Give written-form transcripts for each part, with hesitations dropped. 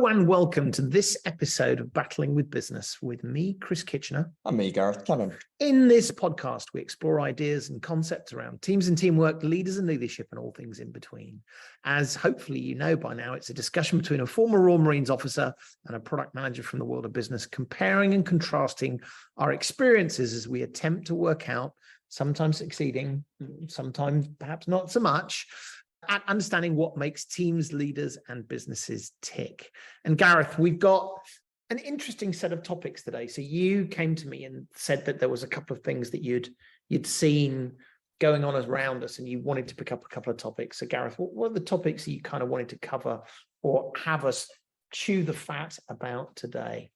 Hello and welcome to this episode of Battling with Business with me, Chris Kitchener. And me, Gareth Cannon. In this podcast, we explore ideas and concepts around teams and teamwork, leaders and leadership, and all things in between. As hopefully you know by now, it's a discussion between a former Royal Marines officer and a product manager from the world of business, comparing and contrasting our experiences as we attempt to work out, sometimes succeeding, sometimes perhaps not so much, at understanding what makes teams, leaders, and businesses tick. And Gareth, we've got an interesting set of topics today. So you came to me and said that there was a couple of things that you'd seen going on around us, and you wanted to pick up a couple of topics. So Gareth, what are the topics that you kind of wanted to cover or have us chew the fat about today?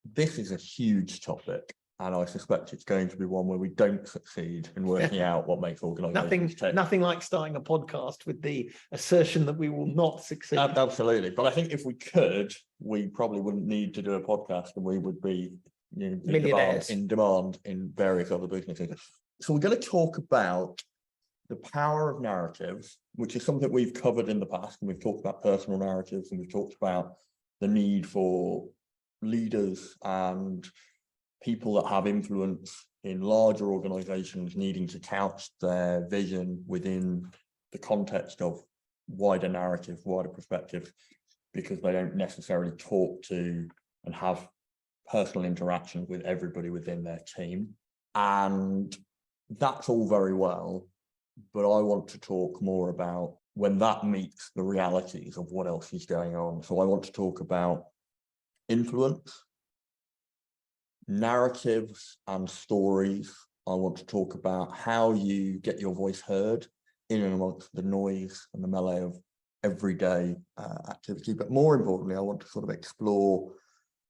This is a huge topic, and I suspect it's going to be one where we don't succeed in working out what makes organizations tick. Nothing like starting a podcast with the assertion that we will not succeed. Absolutely. But I think if we could, we probably wouldn't need to do a podcast, and we would be millionaires in demand in various other businesses. So we're going to talk about the power of narratives, which is something we've covered in the past, and we've talked about personal narratives, and we've talked about the need for leaders and people that have influence in larger organizations needing to couch their vision within the context of wider narrative, wider perspective, because they don't necessarily talk to and have personal interactions with everybody within their team. And that's all very well, but I want to talk more about when that meets the realities of what else is going on. So I want to talk about influence, narratives and stories. I want to talk about how you get your voice heard in and amongst the noise and the melee of everyday activity. But more importantly, I want to sort of explore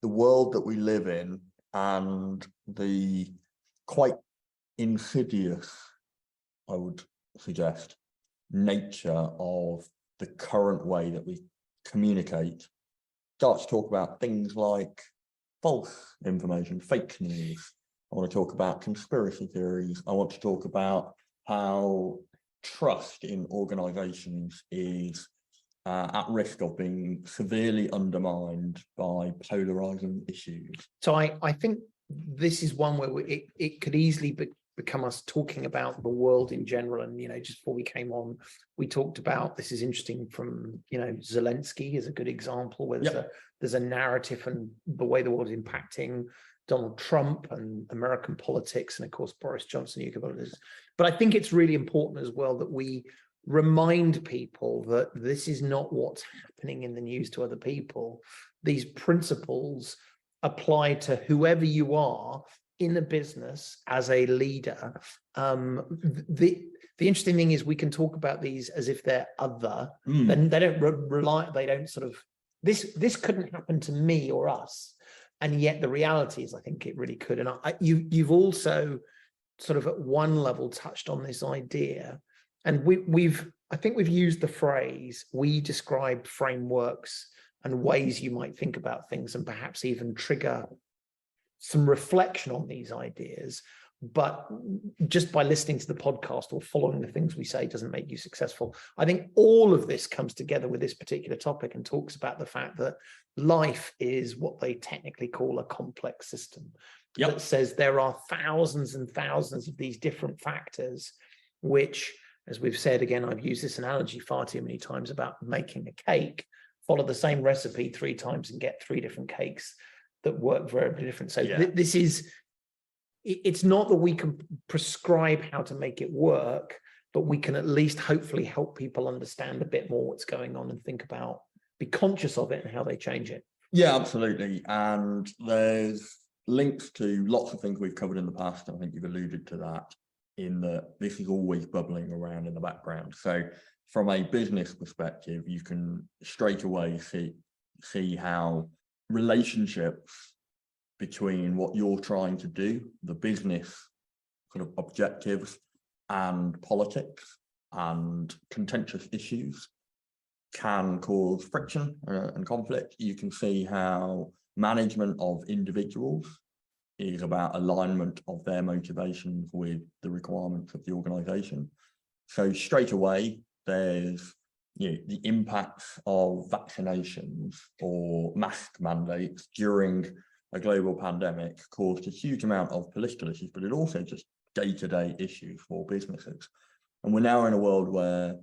the world that we live in and the quite insidious, I would suggest, nature of the current way that we communicate. Start to talk about things like false information, fake news. I want to talk about conspiracy theories. I want to talk about how trust in organizations is at risk of being severely undermined by polarizing issues. So I think this is one where it could easily become us talking about the world in general. And, just before we came on, we talked about, this is interesting from, Zelensky is a good example where there's a narrative and the way the world is impacting Donald Trump and American politics, and of course, Boris Johnson, UK politics. But I think it's really important as well that we remind people that this is not what's happening in the news to other people. These principles apply to whoever you are in a business as a leader. The interesting thing is we can talk about these as if they're other, then they don't rely, they don't sort of, this couldn't happen to me or us. And yet the reality is, I think it really could. And you've also sort of at one level touched on this idea. And I think we've used the phrase, we describe frameworks and ways you might think about things and perhaps even trigger some reflection on these ideas. But just by listening to the podcast or following the things we say doesn't make you successful. I think all of this comes together with this particular topic and talks about the fact that life is what they technically call a complex system. That says there are thousands and thousands of these different factors, which, as we've said, again, I've used this analogy far too many times about making a cake. Follow the same recipe 3 times and get 3 different cakes that work very different. So this is, it's not that we can prescribe how to make it work, but we can at least hopefully help people understand a bit more what's going on and think about, be conscious of it and how they change it. Yeah, absolutely. And there's links to lots of things we've covered in the past. And I think you've alluded to that, in that this is always bubbling around in the background. So from a business perspective, you can straight away see how relationships between what you're trying to do, the business sort of objectives, and politics and contentious issues can cause friction and conflict. You can see how management of individuals is about alignment of their motivations with the requirements of the organization. So straight away, there's the impacts of vaccinations or mask mandates during a global pandemic caused a huge amount of political issues, but it also just day-to-day issues for businesses. And we're now in a world where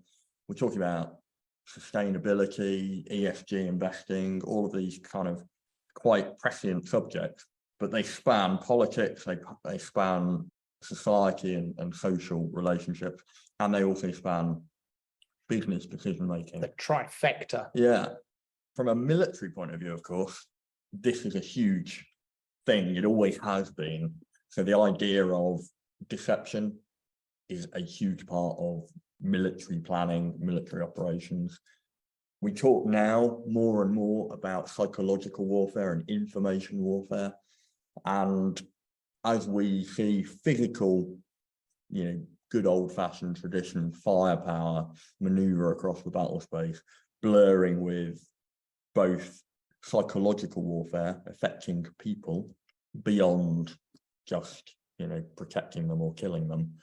we're talking about sustainability, ESG investing, all of these kind of quite prescient subjects, but they span politics, they span society and social relationships, and they also span business decision making. The trifecta. Yeah. From a military point of view, of course, this is a huge thing. It always has been. So the idea of deception is a huge part of military planning, military operations. We talk now more and more about psychological warfare and information warfare. And as we see physical, good old-fashioned tradition, firepower, maneuver across the battle space, blurring with both psychological warfare affecting people beyond just, protecting them or killing them,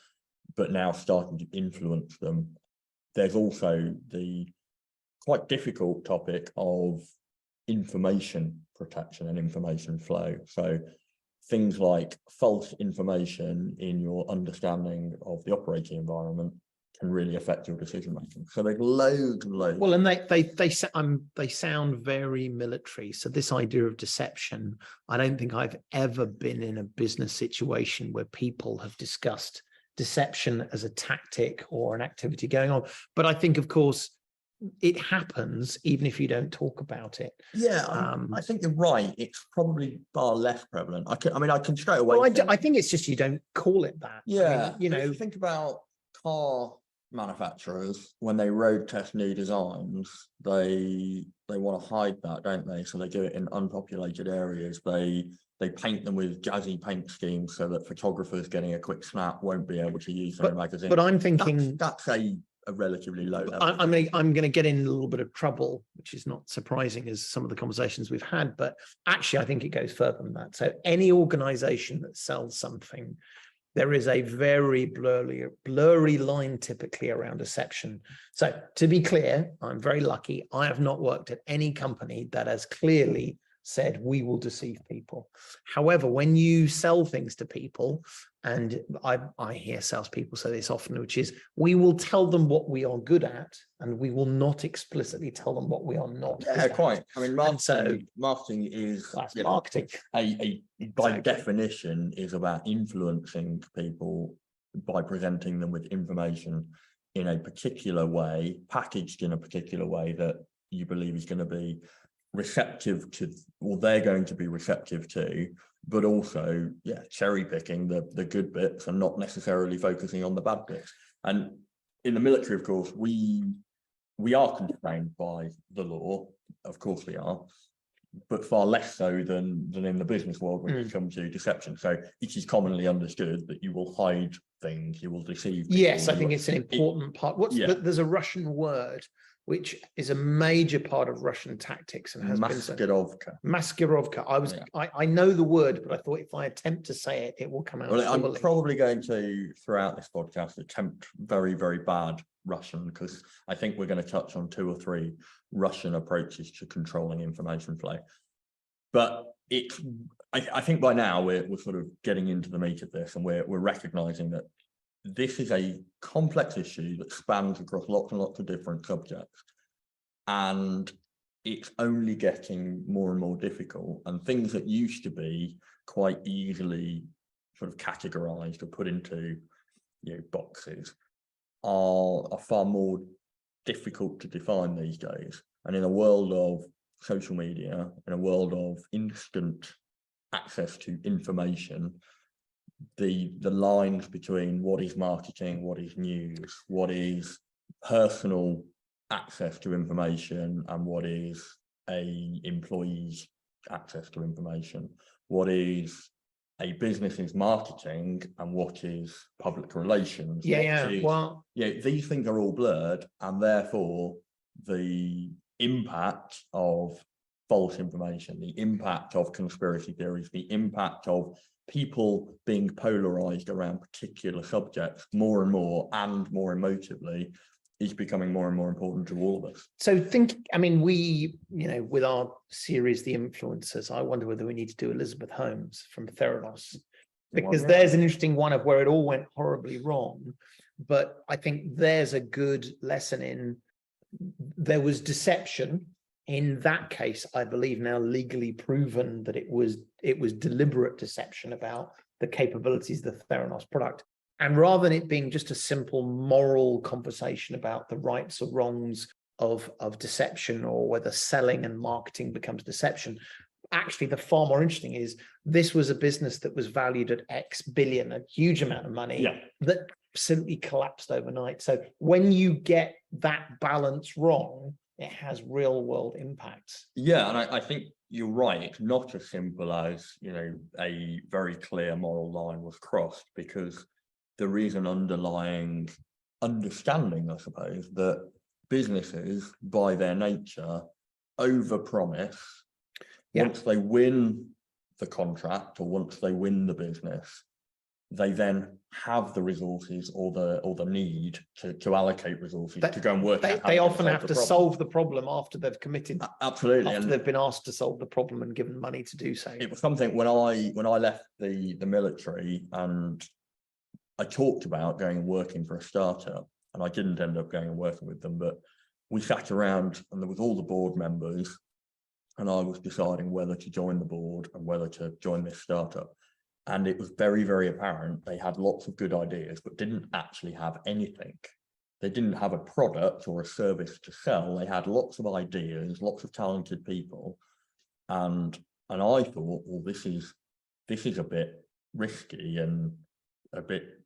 but now starting to influence them. There's also the quite difficult topic of information protection and information flow. So things like false information in your understanding of the operating environment can really affect your decision making. So there's loads and loads. Well, and they sound very military. So this idea of deception, I don't think I've ever been in a business situation where people have discussed deception as a tactic or an activity going on. But I think, of course, it happens even if you don't talk about it. Yeah, I think you're right. It's probably far less prevalent. I can straight away. Well, I think it's just you don't call it that. Yeah, I mean, if you think about car manufacturers, when they road test new designs, they want to hide that, don't they? So they do it in unpopulated areas. They paint them with jazzy paint schemes so that photographers getting a quick snap won't be able to use them in magazines. But I'm thinking that's a relatively low level. I'm going to get in a little bit of trouble, which is not surprising as some of the conversations we've had, but actually I think it goes further than that. So any organization that sells something, there is a very blurry line typically around deception. So to be clear, I'm very lucky. I have not worked at any company that has clearly said we will deceive people. However, when you sell things to people, and I hear salespeople say this often, which is we will tell them what we are good at, and we will not explicitly tell them what we are not. Yeah, quite. I mean, marketing is marketing. By definition is about influencing people by presenting them with information in a particular way, packaged in a particular way that you believe is going to be receptive to, or they're going to be receptive to, but also, cherry picking the good bits and not necessarily focusing on the bad bits. And in the military, of course, we are constrained by the law, of course we are, but far less so than in the business world when it comes to deception. So it is commonly understood that you will hide things, you will deceive people. Yes, I think it's an important part. There's a Russian word which is a major part of Russian tactics and has Maskirovka. Maskirovka. I know the word, but I thought if I attempt to say it, it will come out. Well, I'm probably going to, throughout this podcast, attempt very, very bad Russian, because I think we're going to touch on 2 or 3 Russian approaches to controlling information flow. But I think by now we're sort of getting into the meat of this, and we're recognizing that this is a complex issue that spans across lots and lots of different subjects, and it's only getting more and more difficult, and things that used to be quite easily sort of categorized or put into boxes are far more difficult to define these days. And in a world of social media, in a world of instant access to information, the lines between what is marketing, what is news, what is personal access to information, and what is a employee's access to information, what is a business's marketing, and what is public relations. These things are all blurred, and therefore the impact of false information, the impact of conspiracy theories, the impact of people being polarized around particular subjects more and more and more emotively is becoming more and more important to all of us. So I mean, we, with our series, The Influencers, I wonder whether we need to do Elizabeth Holmes from Theranos, because there's an interesting one of where it all went horribly wrong. But I think there's a good lesson in, there was deception. In that case, I believe now legally proven that it was deliberate deception about the capabilities of the Theranos product. And rather than it being just a simple moral conversation about the rights or wrongs of deception, or whether selling and marketing becomes deception, actually the far more interesting is this was a business that was valued at X billion, a huge amount of money, that absolutely collapsed overnight. So when you get that balance wrong, it has real world impacts. Yeah, and I think you're right. It's not as simple as, a very clear moral line was crossed, because there is an underlying understanding, I suppose, that businesses, by their nature, overpromise. Once they win the contract, or once they win the business, they then have the resources or the need to allocate resources to go and work. They often have to solve the problem after they've committed. Absolutely, after they've been asked to solve the problem and given money to do so. It was something when I left the military, and I talked about going and working for a startup, and I didn't end up going and working with them, but we sat around and there was all the board members, and I was deciding whether to join the board and whether to join this startup. And it was very, very apparent they had lots of good ideas, but didn't actually have anything. They didn't have a product or a service to sell. They had lots of ideas, lots of talented people. And I thought, well, this is a bit risky and a bit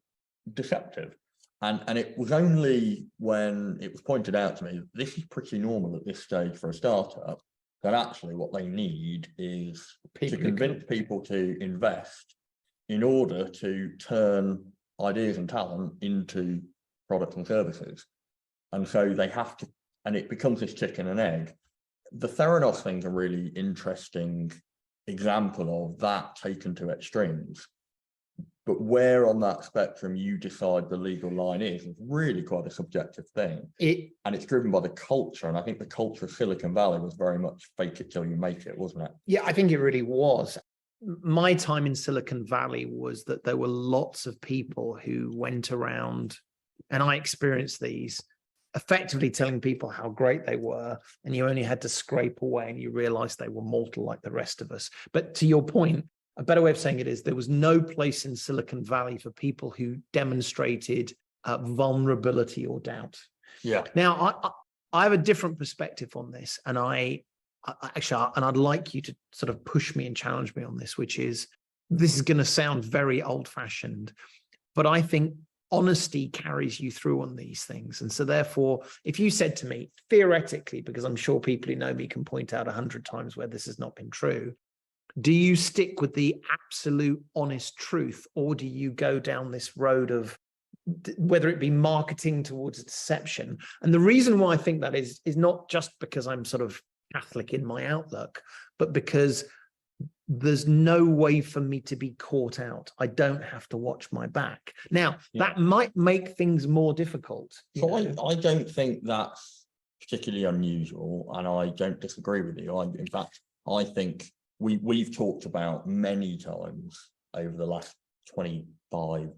deceptive. And it was only when it was pointed out to me, this is pretty normal at this stage for a startup, that actually what they need is to convince people to invest in order to turn ideas and talent into products and services. And so they have to, and it becomes this chicken and egg. The Theranos thing's a really interesting example of that taken to extremes. But where on that spectrum you decide the legal line is really quite a subjective thing. And it's driven by the culture. And I think the culture of Silicon Valley was very much fake it till you make it, wasn't it? Yeah, I think it really was. My time in Silicon Valley was that there were lots of people who went around, and I experienced these, effectively telling people how great they were, and you only had to scrape away and you realized they were mortal like the rest of us. But to your point, a better way of saying it is there was no place in Silicon Valley for people who demonstrated vulnerability or doubt. Yeah. Now, I have a different perspective on this, and I'd like you to sort of push me and challenge me on this, which is, this is going to sound very old-fashioned, but I think honesty carries you through on these things. And so therefore, if you said to me, theoretically, because I'm sure people who know me can point out 100 times where this has not been true, do you stick with the absolute honest truth, or do you go down this road of whether it be marketing towards deception? And the reason why I think that is not just because I'm sort of Catholic in my outlook, but because there's no way for me to be caught out. I don't have to watch my back. Now, that might make things more difficult. So I don't think that's particularly unusual, and I don't disagree with you. In fact, I think we've talked about many times over the last 25,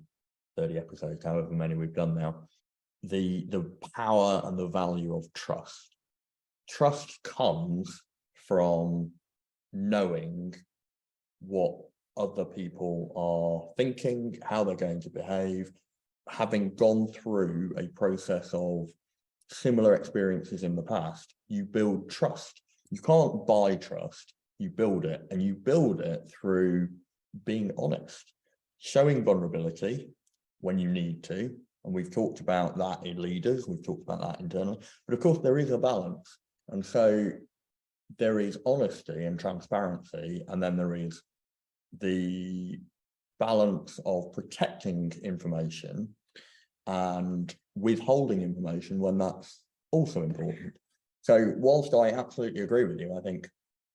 30 episodes, however many we've done now, the power and the value of trust. Trust comes from knowing what other people are thinking, how they're going to behave, having gone through a process of similar experiences in the past. You build trust. You can't buy trust. You build it, and you build it through being honest, showing vulnerability when you need to. And we've talked about that in leaders, we've talked about that internally, but of course there is a balance. And so there is honesty and transparency, and then there is the balance of protecting information and withholding information when that's also important. So whilst I absolutely agree with you, I think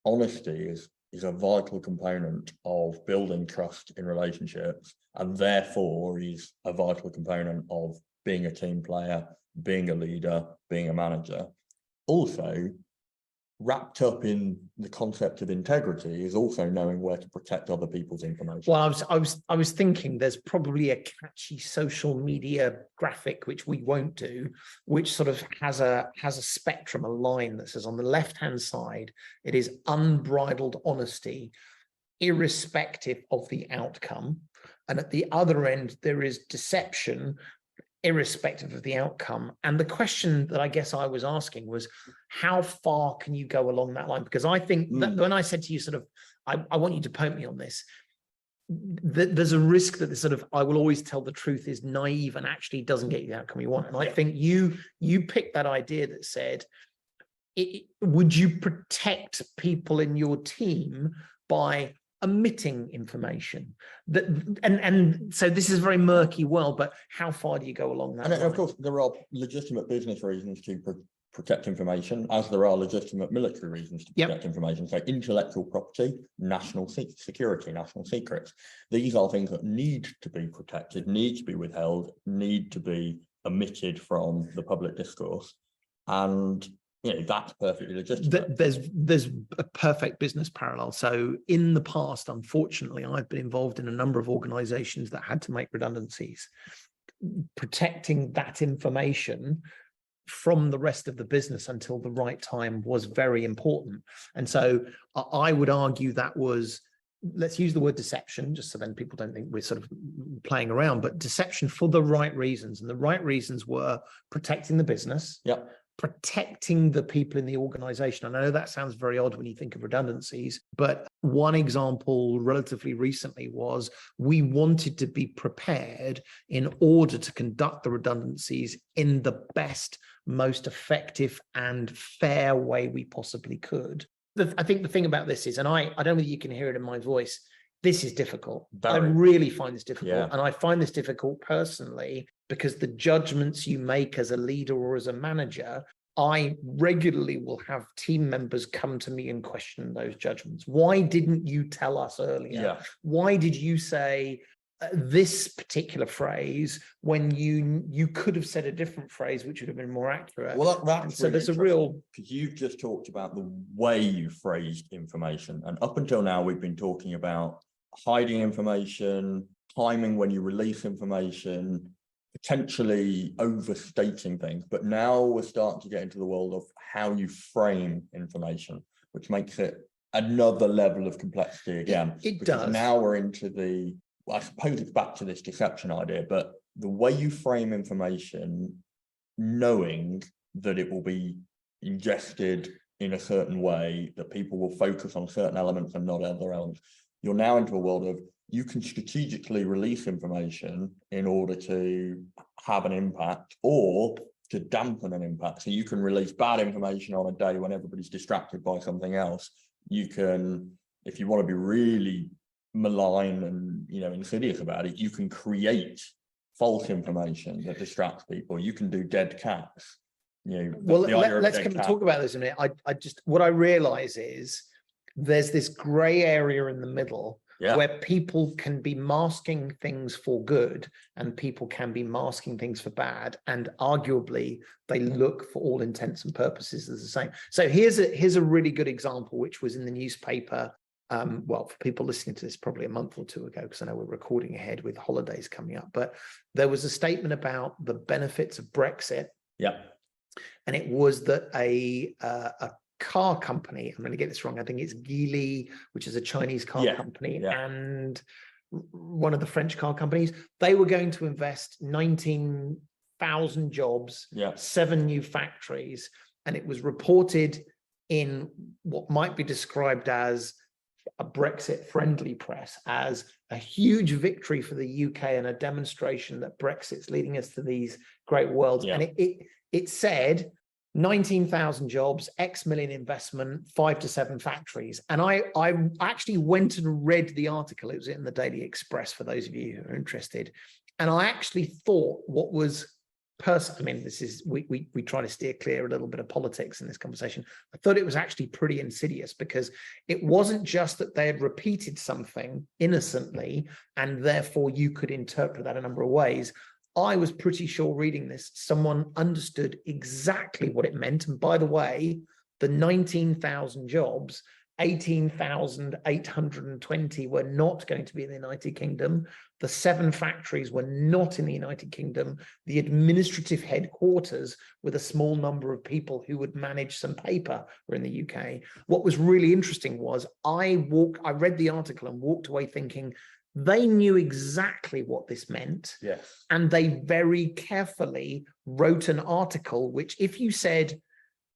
honesty is a vital component of building trust in relationships, and therefore is a vital component of being a team player, being a leader, being a manager. Also, wrapped up in the concept of integrity is also knowing where to protect other people's information. Well, I was thinking there's probably a catchy social media graphic, which we won't do, which sort of has a spectrum, a line that says on the left-hand side, it is unbridled honesty, irrespective of the outcome. And at the other end, there is deception, irrespective of the outcome. And the question that I guess I was asking was, how far can you go along that line? Because I think that when I said to you sort of, I want you to poke me on this, there's a risk that this sort of, I will always tell the truth is naive and actually doesn't get you the outcome you want. And I think you picked that idea that said, would you protect people in your team by omitting information that, and so this is a very murky world, but how far do you go along that? And of course, there are legitimate business reasons to protect information, as there are legitimate military reasons to protect information. So intellectual property, national security, national secrets. These are things that need to be protected, need to be withheld, need to be omitted from the public discourse. And that's perfectly legitimate. There's a perfect business parallel. So in the past, unfortunately, I've been involved in a number of organizations that had to make redundancies. Protecting that information from the rest of the business until the right time was very important. And so I would argue that was, let's use the word deception, just so then people don't think we're sort of playing around, but deception for the right reasons. And the right reasons were protecting the business, protecting the people in the organization. And I know that sounds very odd when you think of redundancies, but one example relatively recently was we wanted to be prepared in order to conduct the redundancies in the best, most effective and fair way we possibly could. I think the thing about this is, and I don't know if you can hear it in my voice, this is difficult. I really find this difficult. And I find this difficult personally because the judgments you make as a leader or as a manager, I regularly will have team members come to me and question those judgments. Why didn't you tell us earlier? Why did you say this particular phrase when you could have said a different phrase which would have been more accurate? Well, that's so really there's a real, because you've just talked about the way you phrased information, and up until now we've been talking about hiding information, timing when you release information, potentially overstating things. But now we're starting to get into the world of how you frame information, which makes it another level of complexity again. It does. Now we're into the, I suppose it's back to this deception idea, but the way you frame information, knowing that it will be ingested in a certain way, that people will focus on certain elements and not other elements. You're now into a world of, you can strategically release information in order to have an impact or to dampen an impact. So you can release bad information on a day when everybody's distracted by something else. You can, if you want to be really malign and insidious about it, you can create false information that distracts people. You can do dead cats. Well, let's come and talk about this in a minute. I just, what I realize is there's this gray area in the middle where people can be masking things for good and people can be masking things for bad, and arguably they look for all intents and purposes as the same. So here's a really good example, which was in the newspaper. Well, for people listening to this probably a month or two ago, because I know we're recording ahead with holidays coming up, but there was a statement about the benefits of Brexit. And it was that a car company, I'm going to get this wrong, I think it's Geely, which is a Chinese car company, and one of the French car companies, they were going to invest 19,000 jobs, 7 new factories, and it was reported in what might be described as a Brexit-friendly press as a huge victory for the UK and a demonstration that Brexit's leading us to these great worlds. And it said 19,000 jobs, X million investment, 5 to 7 factories. And I actually went and read the article. It was in the Daily Express for those of you who are interested. And I actually thought what was I mean, this is, we try to steer clear a little bit of politics in this conversation. I thought it was actually pretty insidious because it wasn't just that they had repeated something innocently and therefore you could interpret that a number of ways. I was pretty sure reading this, someone understood exactly what it meant. And by the way, the 19,000 jobs, 18,820 were not going to be in the United Kingdom. The 7 factories were not in the United Kingdom. The administrative headquarters with a small number of people who would manage some paper were in the UK. What was really interesting was I read the article and walked away thinking they knew exactly what this meant. Yes. And they very carefully wrote an article, which if you said,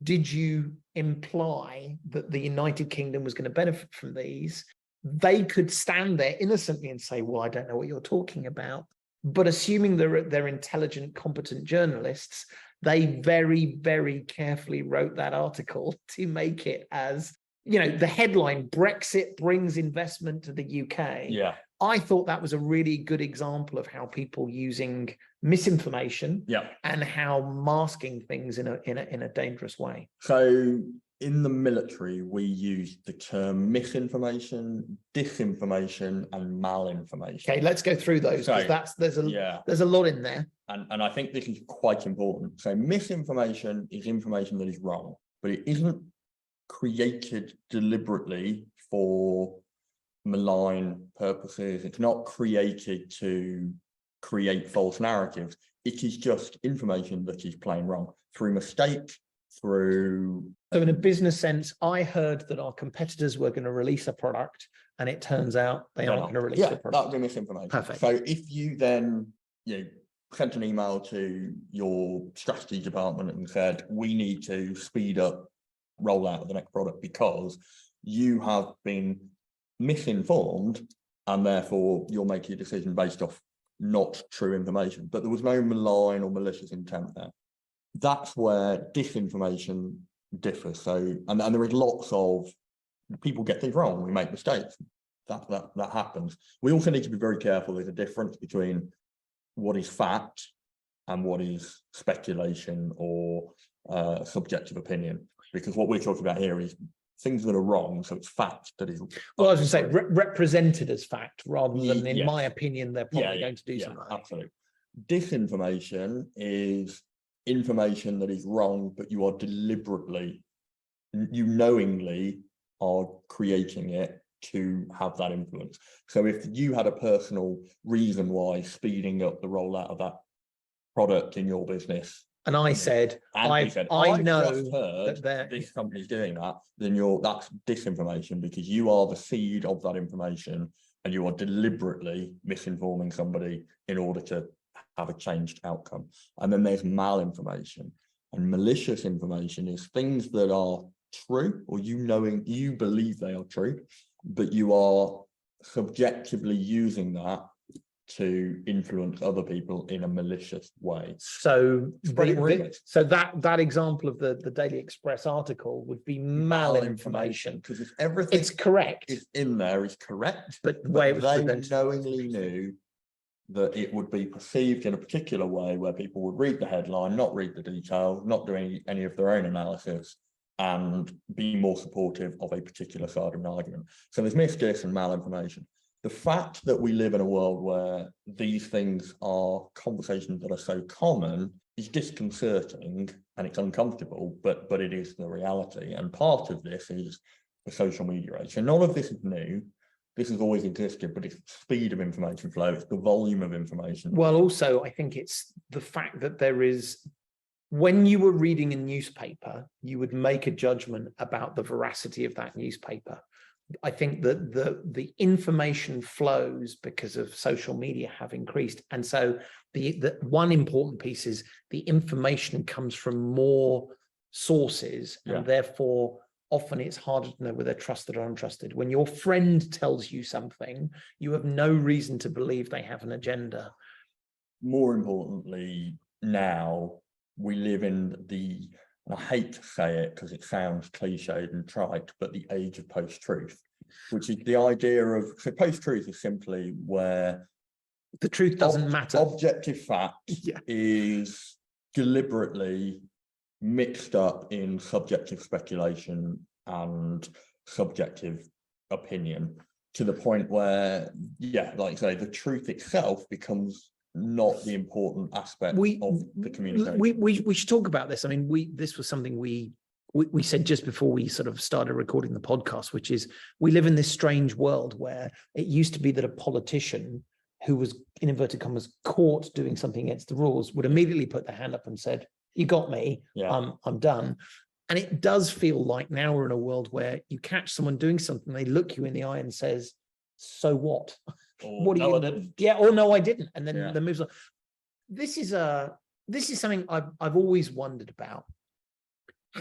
did you imply that the United Kingdom was going to benefit from these? They could stand there innocently and say, well, I don't know what you're talking about. But assuming they're intelligent, competent journalists, they very, very carefully wrote that article to make it as, the headline, Brexit brings investment to the UK. Yeah. I thought that was a really good example of how people using misinformation and how masking things in a dangerous way. So in the military, we use the term misinformation, disinformation, and malinformation. Okay, let's go through those, because there's a lot in there. And I think this is quite important. So misinformation is information that is wrong, but it isn't created deliberately for malign purposes. It's not created to create false narratives. It is just information that is plain wrong through mistake, through... So in a business sense, I heard that our competitors were going to release a product, and it turns out they aren't going to release the product. That would be misinformation. Perfect. So if you then sent an email to your strategy department and said, we need to speed up rollout of the next product because you have been misinformed, and therefore you're making a decision based off not true information, but there was no malign or malicious intent there. That's where disinformation differs. So, and there is lots of people get things wrong. We make mistakes. That happens. We also need to be very careful. There's a difference between what is fact and what is speculation or subjective opinion, because what we're talking about here is things that are wrong, so it's fact that is... Well, I was going to say represented as fact, rather than, in my opinion, they're probably going to do something. Absolutely. Disinformation is information that is wrong, but you are deliberately, you knowingly are creating it to have that influence. So if you had a personal reason why speeding up the rollout of that product in your business, and I said, I know that this company's doing that, then that's disinformation, because you are the seed of that information and you are deliberately misinforming somebody in order to have a changed outcome. And then there's malinformation, and malicious information is things that are true, or you believe they are true, but you are subjectively using that to influence other people in a malicious way. So that example of the Daily Express article would be malinformation, because if everything it's correct is in there is correct, but the way it was they presented, knowingly knew that it would be perceived in a particular way where people would read the headline, not read the detail, not do any of their own analysis, and be more supportive of a particular side of an argument. So there's misdis and malinformation. The fact that we live in a world where these things are conversations that are so common is disconcerting, and it's uncomfortable, but it is the reality. And part of this is the social media age. So none of this is new. This has always existed, but it's the speed of information flow, it's the volume of information. Well, also, I think it's the fact that there is, when you were reading a newspaper, you would make a judgment about the veracity of that newspaper. I think that the information flows because of social media have increased. And so the one important piece is the information comes from more sources, and therefore often it's harder to know whether they're trusted or untrusted. When your friend tells you something, you have no reason to believe they have an agenda. More importantly, now we live in and I hate to say it because it sounds cliched and trite, but the age of post-truth, which is the idea of, so post-truth is simply where the truth doesn't matter. Objective fact is deliberately mixed up in subjective speculation and subjective opinion, to the point where, like I say, the truth itself becomes not the important aspect We of the communication. we should talk about this. I mean, this was something we said just before we sort of started recording the podcast, which is we live in this strange world where it used to be that a politician who was, in inverted commas, caught doing something against the rules would immediately put their hand up and said, "You got me, I'm done." And it does feel like now we're in a world where you catch someone doing something, they look you in the eye and says, "So what? Or, What do "No, you?" I didn't." Yeah, or "No, I didn't," and then Yeah. moves on. This is something I've always wondered about.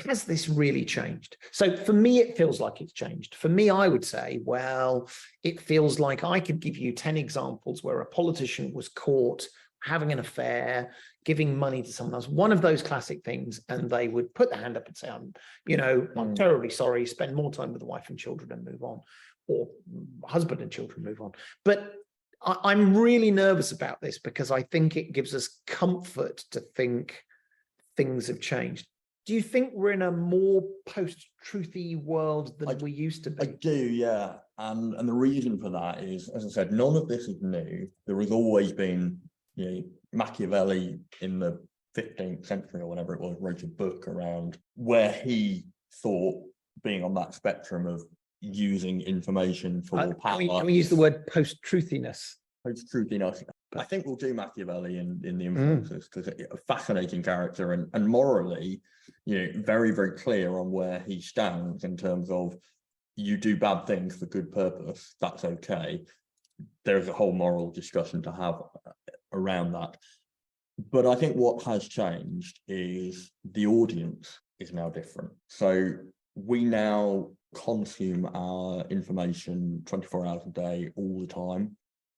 Has this really changed? So for me, it feels like it's changed. For me, I would say, well, it feels like I could give you 10 examples where a politician was caught having an affair, giving money to someone else, one of those classic things, and they would put their hand up and say, I'm terribly sorry, spend more time with the wife and children and move on, or husband and children move on. But I'm really nervous about this because I think it gives us comfort to think things have changed. Do you think we're in a more post-truthy world than we used to be? I do, yeah. And the reason for that is, as I said, none of this is new. There has always been, Machiavelli in the 15th century or whatever it was, wrote a book around where he thought, being on that spectrum of using information for power. Can we use the word post-truthiness? Post-truthiness. I think we'll do Machiavelli in the influences because a fascinating character and morally, very, very clear on where he stands in terms of you do bad things for good purpose, that's okay. There's a whole moral discussion to have around that. But I think what has changed is the audience is now different. So we now consume our information 24 hours a day, all the time.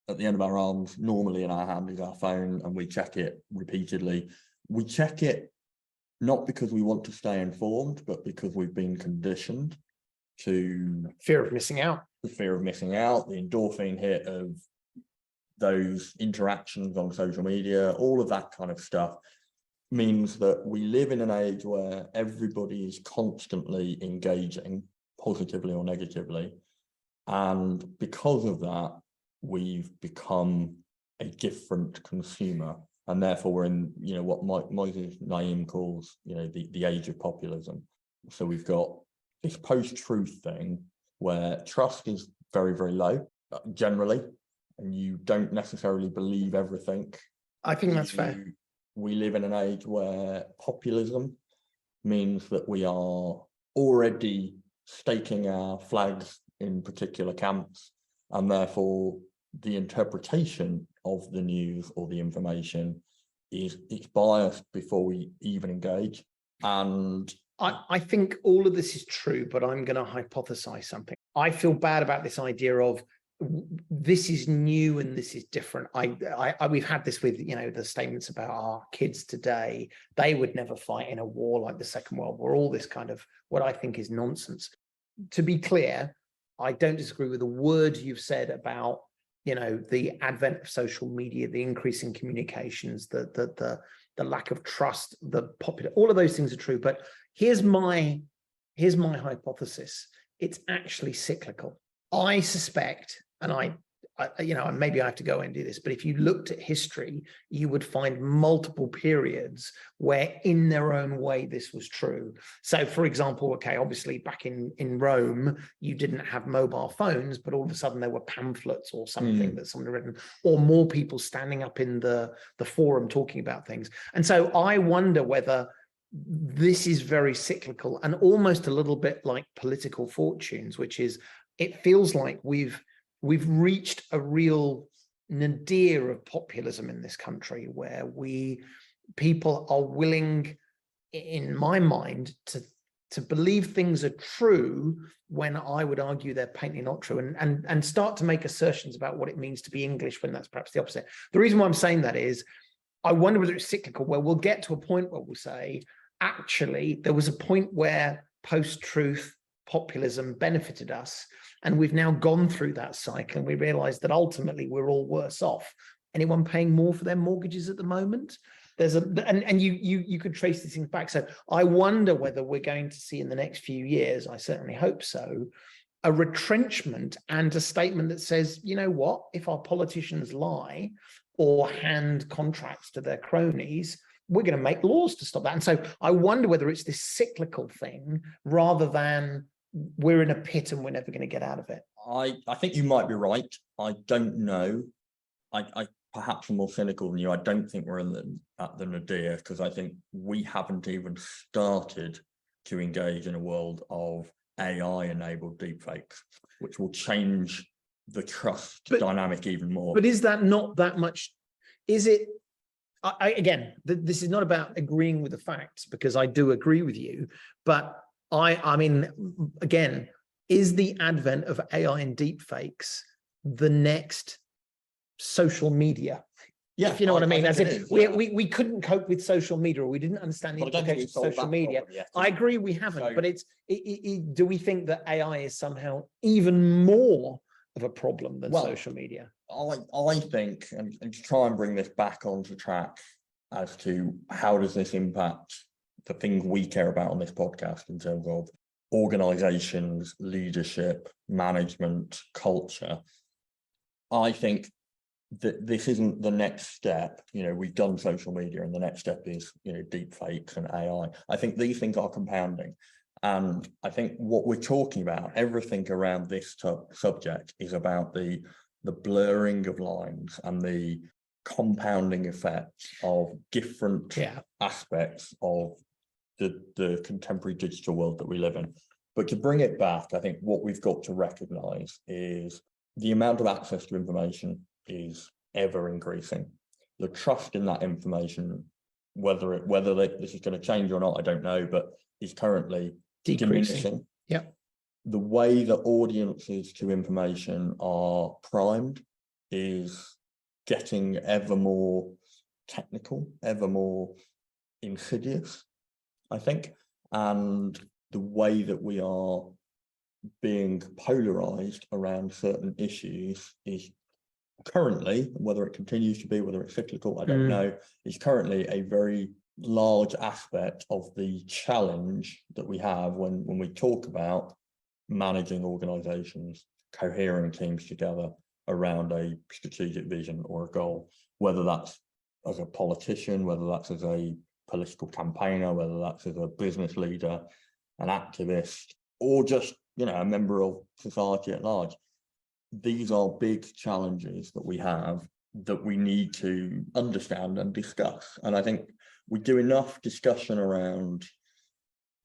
At the end of our arms, normally in our hand is our phone, and we check it repeatedly. We check it not because we want to stay informed, but because we've been conditioned to fear of missing out. The fear of missing out, the endorphin hit of those interactions on social media, all of that kind of stuff means that we live in an age where everybody is constantly engaging, positively or negatively. And because of that, we've become a different consumer, and therefore we're in what Moses Naim calls the age of populism. So we've got this post-truth thing where trust is very, very low generally, and you don't necessarily believe everything. I think that's fair. We live in an age where populism means that we are already staking our flags in particular camps, and therefore the interpretation of the news or the information it's biased before we even engage. And I think all of this is true, but I'm going to hypothesize something. I feel bad about this idea of this is new and this is different. We've had this with the statements about our kids today. They would never fight in a war like the Second World War. All this kind of what I think is nonsense. To be clear, I don't disagree with a word you've said about the advent of social media, the increase in communications, the lack of trust, all of those things are true. But here's my hypothesis. It's actually cyclical. I suspect, and I maybe I have to go and do this, but if you looked at history, you would find multiple periods where in their own way this was true. So for example, obviously back in Rome, you didn't have mobile phones, but all of a sudden there were pamphlets or something that someone had written, or more people standing up in the forum talking about things. And so I wonder whether this is very cyclical and almost a little bit like political fortunes, which is it feels like we've reached a real nadir of populism in this country where people are willing, in my mind, to believe things are true when I would argue they're patently not true, and start to make assertions about what it means to be English when that's perhaps the opposite. The reason why I'm saying that is I wonder whether it's cyclical, where we'll get to a point where we'll say, actually, there was a point where post-truth populism benefited us, and we've now gone through that cycle, and we realize that ultimately we're all worse off. Anyone paying more for their mortgages at the moment? And you could trace these things back. So I wonder whether we're going to see in the next few years, I certainly hope so, a retrenchment and a statement that says, you know what, if our politicians lie, or hand contracts to their cronies, we're going to make laws to stop that. And so I wonder whether it's this cyclical thing rather than we're in a pit and we're never going to get out of it. I think you might be right. I don't know. I perhaps I'm more cynical than you. I don't think we're at the nadir, because I think we haven't even started to engage in a world of AI-enabled deepfakes, which will change the trust dynamic even more. But is that not that much? Is it? Again, this is not about agreeing with the facts, because I do agree with you. But I mean, again, is the advent of AI and deepfakes the next social media? Yeah, if you know what I mean. As in, yeah. we couldn't cope with social media, or we didn't understand the implications of social media. I agree, we haven't. So, but do we think that AI is somehow even more of a problem than social media? I think, and to try and bring this back onto track as to how does this impact the things we care about on this podcast in terms of organizations, leadership, management, culture. I think that this isn't the next step. You know, we've done social media, and the next step is, you know, deep fakes and AI. I think these things are compounding. And I think what we're talking about, everything around this subject, is about the blurring of lines and the compounding effects of different aspects of the contemporary digital world that we live in. But to bring it back, I think what we've got to recognize is the amount of access to information is ever increasing. The trust in that information, whether this is going to change or not, I don't know, but is currently diminishing. Yeah. The way that audiences to information are primed is getting ever more technical, ever more insidious, I think. And the way that we are being polarized around certain issues is currently, whether it continues to be, whether it's cyclical, I don't know, is currently a very large aspect of the challenge that we have when we talk about managing organizations, cohering teams together around a strategic vision or a goal, whether that's as a politician, whether that's as a political campaigner, whether that's as a business leader, an activist, or just, you know, a member of society at large. These are big challenges that we have that we need to understand and discuss. And I think we do enough discussion around,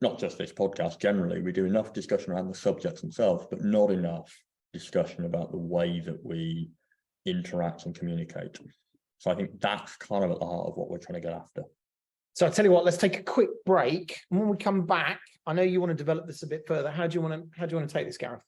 not just this podcast generally, we do enough discussion around the subjects themselves, but not enough discussion about the way that we interact and communicate. So I think that's kind of at the heart of what we're trying to get after. So I'll tell you what, let's take a quick break. And when we come back, I know you want to develop this a bit further. How do you want to take this, Gareth?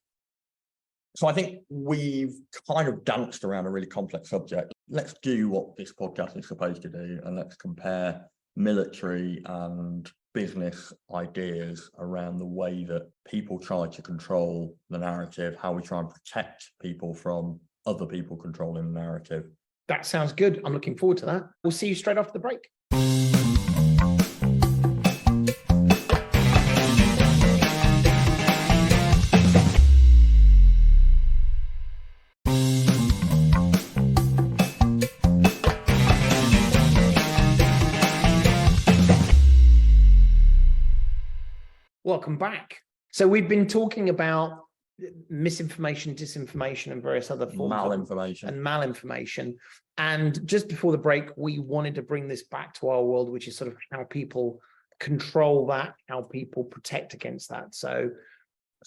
So I think we've kind of danced around a really complex subject. Let's do what this podcast is supposed to do, and let's compare military and business ideas around the way that people try to control the narrative, how we try and protect people from other people controlling the narrative. That sounds good. I'm looking forward to that. We'll see you straight after the break. Welcome back. So we've been talking about misinformation, disinformation, and various other forms malinformation. Malinformation. And just before the break, we wanted to bring this back to our world, which is sort of how people control that, how people protect against that. So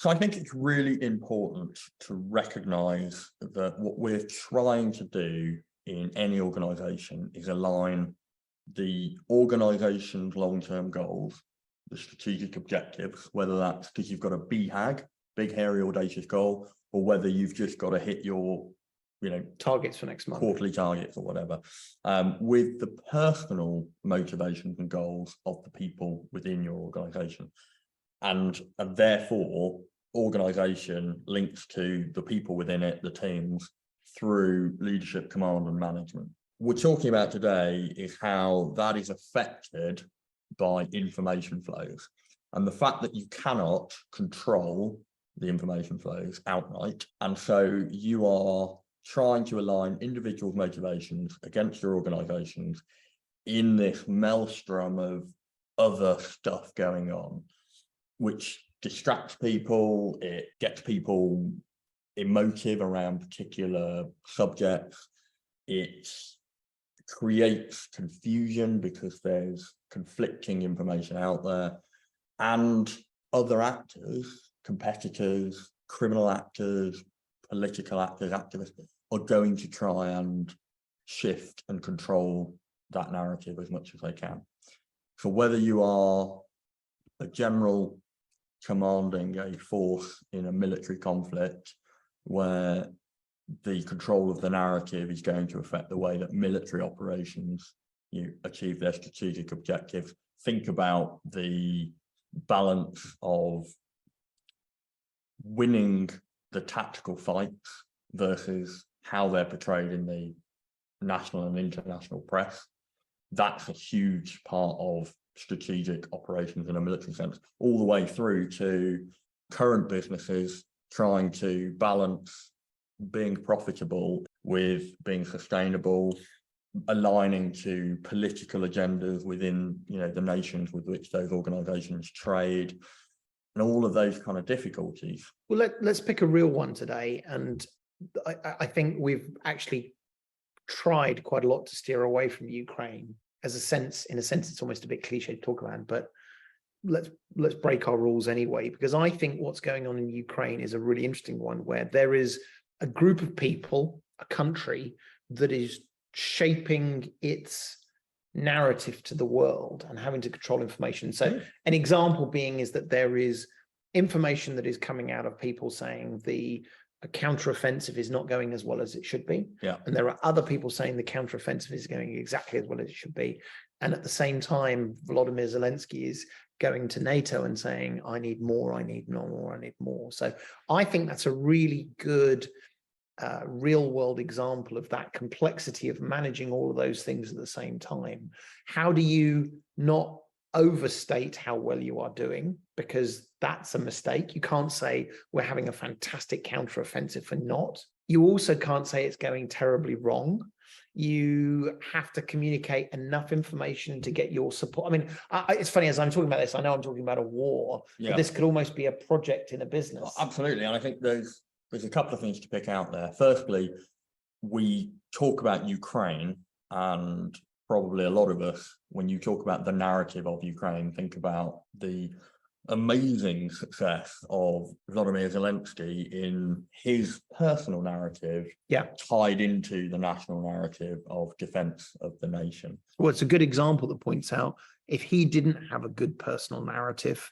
I think it's really important to recognize that what we're trying to do in any organization is align the organization's long-term goals, the strategic objectives, whether that's because you've got a BHAG, big, hairy, audacious goal, or whether you've just got to hit your, targets for next month, quarterly targets or whatever, with the personal motivations and goals of the people within your organization. And therefore, organization links to the people within it, the teams, through leadership, command, and management. What we're talking about today is how that is affected by information flows, and the fact that you cannot control the information flows outright, and so you are trying to align individual motivations against your organizations in this maelstrom of other stuff going on, which distracts people, it gets people emotive around particular subjects, it creates confusion because there's conflicting information out there, and other actors, competitors, criminal actors, political actors, activists are going to try and shift and control that narrative as much as they can. So whether you are a general commanding a force in a military conflict where the control of the narrative is going to affect the way that military operations achieve their strategic objectives, think about the balance of winning the tactical fights versus how they're portrayed in the national and international press. That's a huge part of strategic operations in a military sense, all the way through to current businesses trying to balance being profitable with being sustainable, aligning to political agendas within the nations with which those organizations trade, and all of those kind of difficulties. Well, let's pick a real one today. And I think we've actually tried quite a lot to steer away from Ukraine. In a sense, it's almost a bit cliche to talk about, but let's break our rules anyway, because I think what's going on in Ukraine is a really interesting one, where there is a group of people, a country that is shaping its narrative to the world and having to control information. So an example being is that there is information that is coming out of people saying the counteroffensive is not going as well as it should be. Yeah. And there are other people saying the counteroffensive is going exactly as well as it should be. And at the same time, Volodymyr Zelensky is going to NATO and saying, I need more, I need more, I need more. So I think that's a really good real world example of that complexity of managing all of those things at the same time. How do you not overstate how well you are doing? Because that's a mistake. You can't say we're having a fantastic counteroffensive for not. You also can't say it's going terribly wrong. You have to communicate enough information to get your support. I mean, it's funny, as I'm talking about this, I know I'm talking about a war, but this could almost be a project in a business. Absolutely. And I think there's a couple of things to pick out there. Firstly, we talk about Ukraine, and probably a lot of us, when you talk about the narrative of Ukraine, think about the amazing success of Volodymyr Zelensky in his personal narrative, tied into the national narrative of defense of the nation. Well, it's a good example that points out if he didn't have a good personal narrative,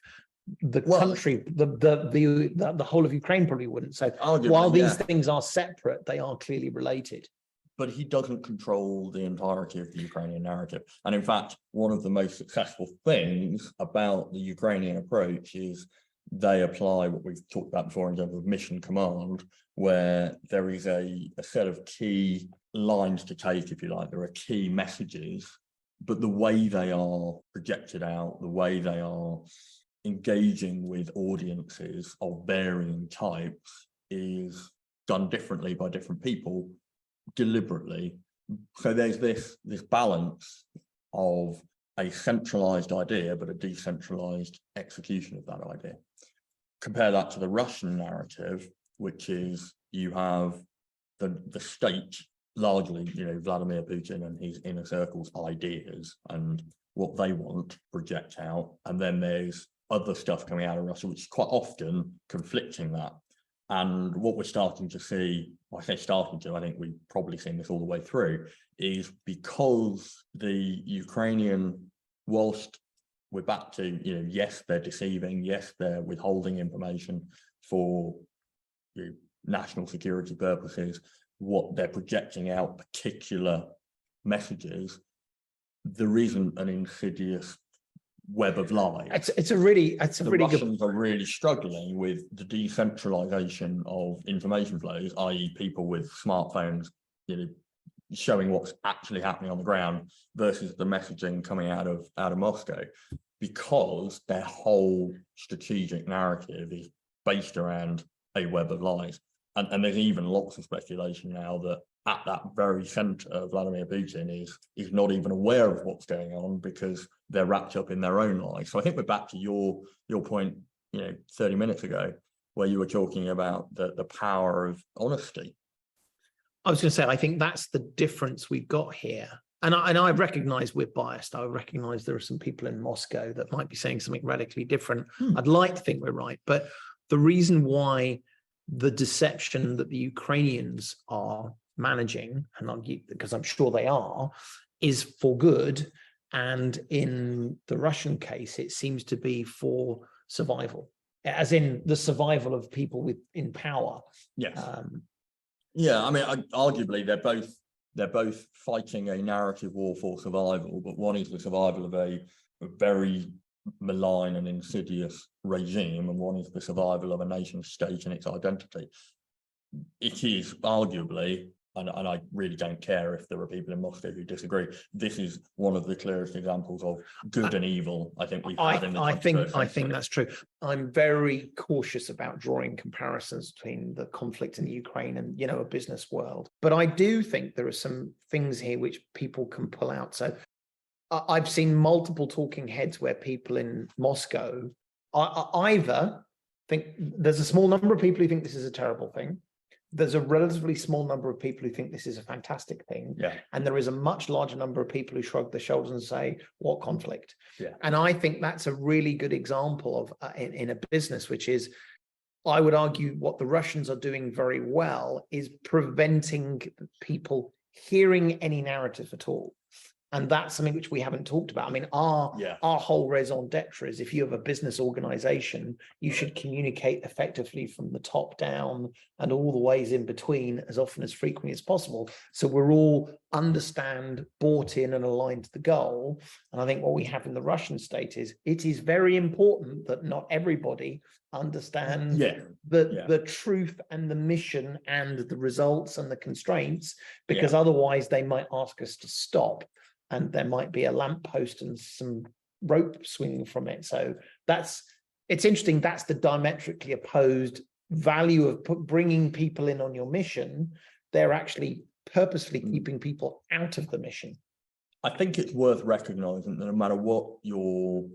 the country, the whole of Ukraine probably wouldn't. So while these things are separate, they are clearly related. But he doesn't control the entirety of the Ukrainian narrative. And in fact, one of the most successful things about the Ukrainian approach is they apply what we've talked about before in terms of mission command, where there is a set of key lines to take, if you like. There are key messages, but the way they are projected out, the way they are engaging with audiences of varying types is done differently by different people, deliberately. So there's this balance of a centralized idea but a decentralized execution of that idea. Compare that to the Russian narrative, which is you have the state, largely Vladimir Putin and his inner circle's ideas and what they want to project out, and then there's other stuff coming out of Russia which is quite often conflicting that. And what we're starting to see, well, I say starting to, I think we've probably seen this all the way through, is because the Ukrainian, whilst we're back to, yes, they're deceiving, yes, they're withholding information for national security purposes, what they're projecting out, particular messages, there isn't an insidious web of lies. The Russians are really struggling with the decentralization of information flows, i.e. people with smartphones, showing what's actually happening on the ground versus the messaging coming out of Moscow, because their whole strategic narrative is based around a web of lies. and there's even lots of speculation now that at that very center, Vladimir Putin is not even aware of what's going on because they're wrapped up in their own lives. So I think we're back to your point, 30 minutes ago, where you were talking about the power of honesty. I was going to say, I think that's the difference we've got here. And I recognize we're biased. I recognize there are some people in Moscow that might be saying something radically different. I'd like to think we're right. But the reason why the deception that the Ukrainians are managing, and because I'm sure they are, is for good. And in the Russian case, it seems to be for survival, as in the survival of people in power. Yes. Yeah, I mean, arguably they're both fighting a narrative war for survival, but one is the survival of a very malign and insidious regime, and one is the survival of a nation state and its identity. It is arguably, and I really don't care if there are people in Moscow who disagree, this is one of the clearest examples of good and evil I think we've had in the 21st century. I think that's true. I'm very cautious about drawing comparisons between the conflict in the Ukraine and, a business world. But I do think there are some things here which people can pull out. So I've seen multiple talking heads where people in Moscow either think there's a small number of people who think this is a terrible thing. There's a relatively small number of people who think this is a fantastic thing. Yeah. And there is a much larger number of people who shrug their shoulders and say, what conflict? Yeah. And I think that's a really good example of in a business, which is, I would argue what the Russians are doing very well is preventing people hearing any narrative at all. And that's something which we haven't talked about. I mean, our whole raison d'etre is, if you have a business organization, you should communicate effectively from the top down and all the ways in between as often as frequently as possible. So we're all bought in and aligned to the goal. And I think what we have in the Russian state is, it is very important that not everybody understands the truth and the mission and the results and the constraints, because otherwise they might ask us to stop. And there might be a lamppost and some rope swinging from it. So it's interesting. That's the diametrically opposed value of bringing people in on your mission. They're actually purposefully keeping people out of the mission. I think it's worth recognizing that no matter what your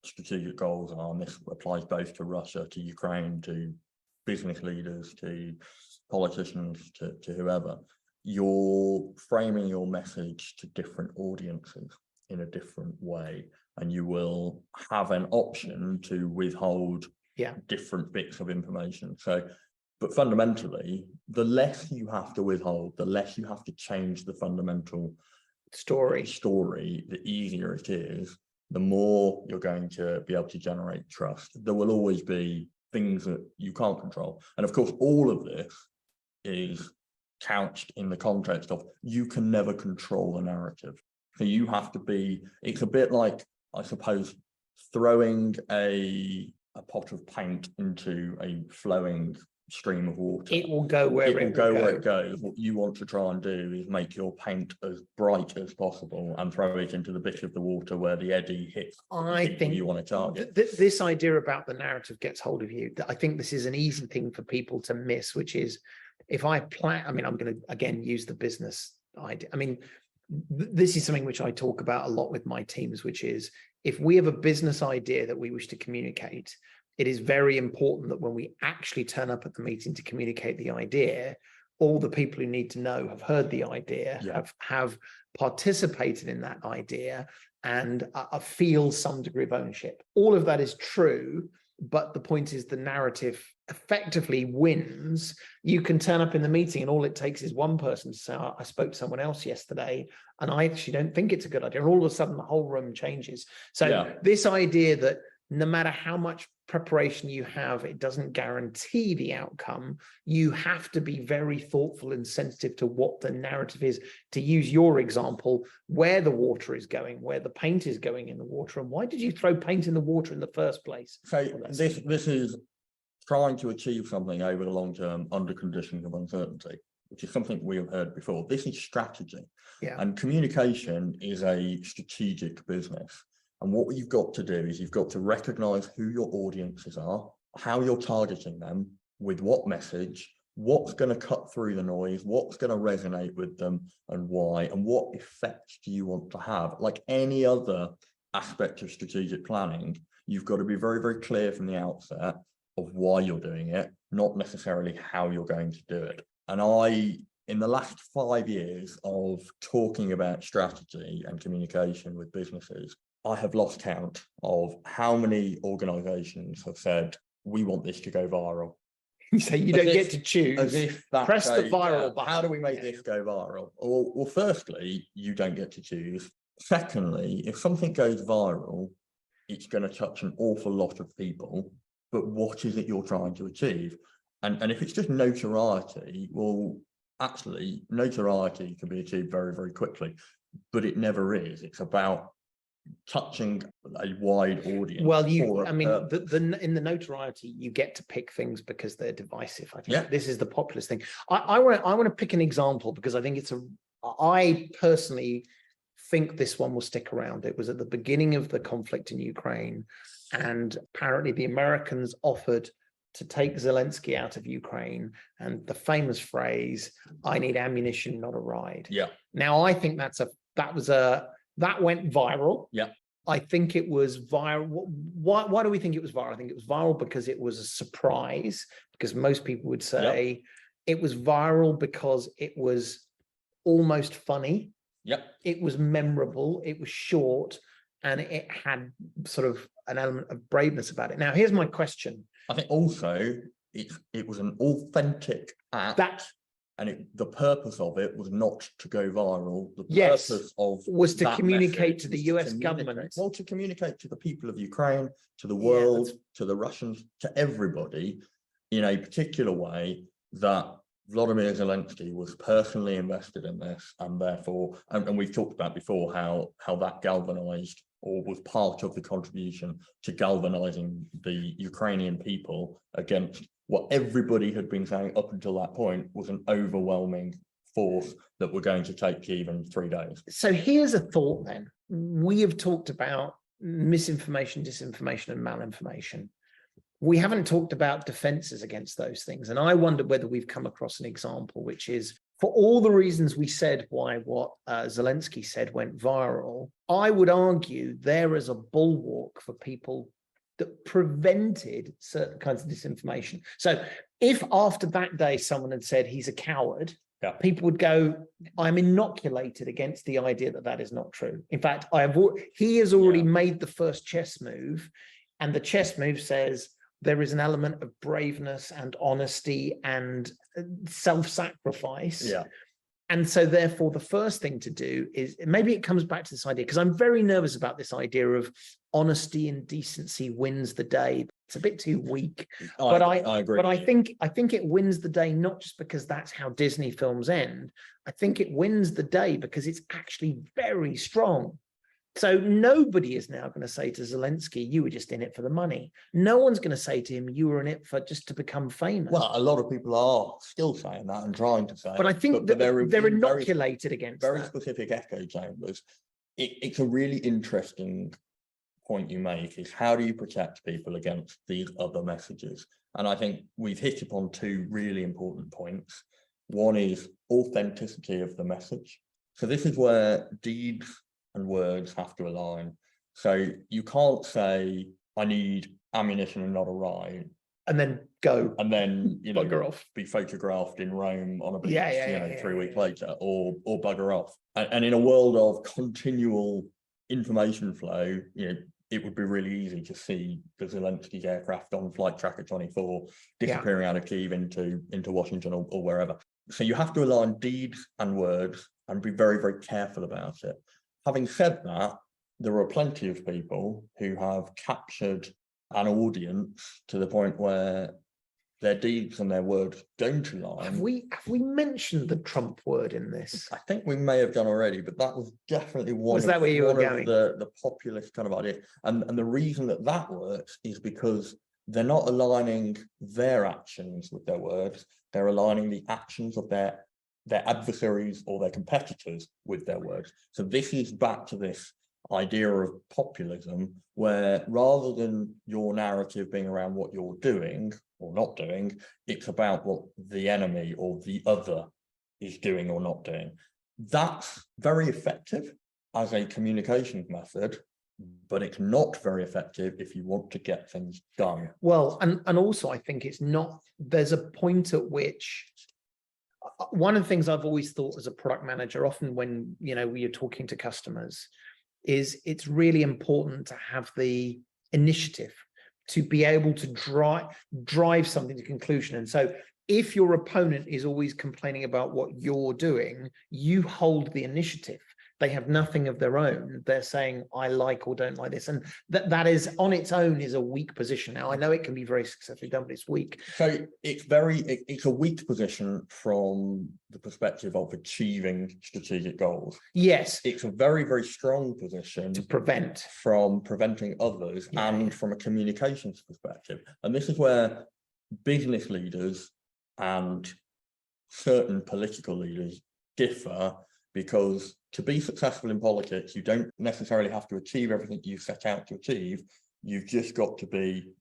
strategic goals are, and this applies both to Russia, to Ukraine, to business leaders, to politicians, to whoever, you're framing your message to different audiences in a different way, and you will have an option to withhold different bits of information. So, but fundamentally, the less you have to withhold, the less you have to change the fundamental story, the easier it is, the more you're going to be able to generate trust. There will always be things that you can't control. And of course, all of this is couched in the context of, you can never control the narrative. So you have to be, it's a bit like, I suppose, throwing a pot of paint into a flowing stream of water. It will go where it goes. What you want to try and do is make your paint as bright as possible and throw it into the bit of the water where the eddy hits. I think you want to target. This idea about the narrative gets hold of you. I think this is an easy thing for people to miss, which is, if I plan, I'm going to again use the business idea. I mean, this is something which I talk about a lot with my teams, which is, if we have a business idea that we wish to communicate, it is very important that when we actually turn up at the meeting to communicate the idea, all the people who need to know have heard the idea, have participated in that idea, and feel some degree of ownership. All of that is true, but the point is, the narrative effectively wins. You can turn up in the meeting and all it takes is one person to say, I spoke to someone else yesterday and I actually don't think it's a good idea. And all of a sudden the whole room changes. So this idea that no matter how much preparation you have, it doesn't guarantee the outcome. You have to be very thoughtful and sensitive to what the narrative is. To use your example, where the water is going, where the paint is going in the water, and why did you throw paint in the water in the first place? So this is trying to achieve something over the long term under conditions of uncertainty, which is something we have heard before. This is strategy. And communication is a strategic business. And what you've got to do is you've got to recognize who your audiences are, how you're targeting them, with what message, what's going to cut through the noise, what's going to resonate with them, and why, and what effects do you want to have? Like any other aspect of strategic planning, you've got to be very, very clear from the outset of why you're doing it, not necessarily how you're going to do it. And in the last 5 years of talking about strategy and communication with businesses, I have lost count of how many organizations have said, we want this to go viral. You say you don't get to choose. As if press the viral button. How do we make this go viral? Well, firstly, you don't get to choose. Secondly, if something goes viral, it's going to touch an awful lot of people. But what is it you're trying to achieve? And if it's just notoriety, well, actually, notoriety can be achieved very, very quickly, but it never is. It's about touching a wide audience. Well, in the notoriety, you get to pick things because they're divisive. I think this is the populist thing. I want to pick an example because I think I personally think this one will stick around. It was at the beginning of the conflict in Ukraine, and apparently the Americans offered to take Zelensky out of Ukraine, and the famous phrase, "I need ammunition, not a ride." Yeah. Now, I think that went viral. Yeah. I think it was viral. Why do we think it was viral? I think it was viral because it was a surprise, because most people would say it was viral because it was almost funny. Yep. It was memorable, it was short, and it had sort of an element of braveness about it. Now, here's my question. I think also it was an authentic act. And the purpose of it was not to go viral. The purpose was to communicate to the US government. Well, to communicate to the people of Ukraine, to the world, to the Russians, to everybody in a particular way that Volodymyr Zelensky was personally invested in this, and therefore, and we've talked about before how that galvanized, or was part of the contribution to galvanizing the Ukrainian people against what everybody had been saying up until that point was an overwhelming force that were going to take Kyiv in 3 days. So here's a thought then. We have talked about misinformation, disinformation, and malinformation. We haven't talked about defenses against those things. And I wonder whether we've come across an example, which is, for all the reasons we said why what Zelensky said went viral, I would argue there is a bulwark for people that prevented certain kinds of disinformation. So if after that day someone had said he's a coward, people would go, I'm inoculated against the idea that that is not true. In fact, he has already made the first chess move, and the chess move says there is an element of braveness and honesty and self-sacrifice. Yeah. And so therefore, the first thing to do is, maybe it comes back to this idea, because I'm very nervous about this idea of honesty and decency wins the day. It's a bit too weak. I agree. But I think it wins the day, not just because that's how Disney films end. I think it wins the day because it's actually very strong. So nobody is now going to say to Zelensky, you were just in it for the money. No one's going to say to him, you were in it for just to become famous. Well, a lot of people are still saying that and trying to say but I think that they're inoculated against very specific echo chambers. It's a really interesting point you make, is how do you protect people against these other messages? And I think we've hit upon two really important points. One is authenticity of the message. So this is where deeds and words have to align. So you can't say, I need ammunition and not a ride, and then go, and then bugger off, be photographed in Rome on a beach 3 weeks later, or bugger off. And in a world of continual information flow, it would be really easy to see the Zelensky aircraft on flight tracker 24 disappearing out of Kyiv into Washington or wherever. So you have to align deeds and words and be very, very careful about it. Having said that, there are plenty of people who have captured an audience to the point where their deeds and their words don't align. Have we mentioned the Trump word in this? I think we may have done already, but that was definitely one of the populist kind of idea. And the reason that works is because they're not aligning their actions with their words. They're aligning the actions of their adversaries or their competitors with their words. So this is back to this idea of populism, where rather than your narrative being around what you're doing or not doing, it's about what the enemy or the other is doing or not doing. That's very effective as a communications method, but it's not very effective if you want to get things done. Well, and also I think it's not, there's a point at which one of the things I've always thought as a product manager, often when, you know, you're talking to customers, is it's really important to have the initiative to be able to drive something to conclusion. And so if your opponent is always complaining about what you're doing, you hold the initiative. They have nothing of their own. They're saying, I like or don't like this. And that is on its own is a weak position. Now, I know it can be very successfully done, but it's weak. So it's a weak position from the perspective of achieving strategic goals. Yes. It's a very, very strong position To prevent. From preventing others and from a communications perspective. And this is where business leaders and certain political leaders differ, because to be successful in politics, you don't necessarily have to achieve everything you set out to achieve. You've just got to be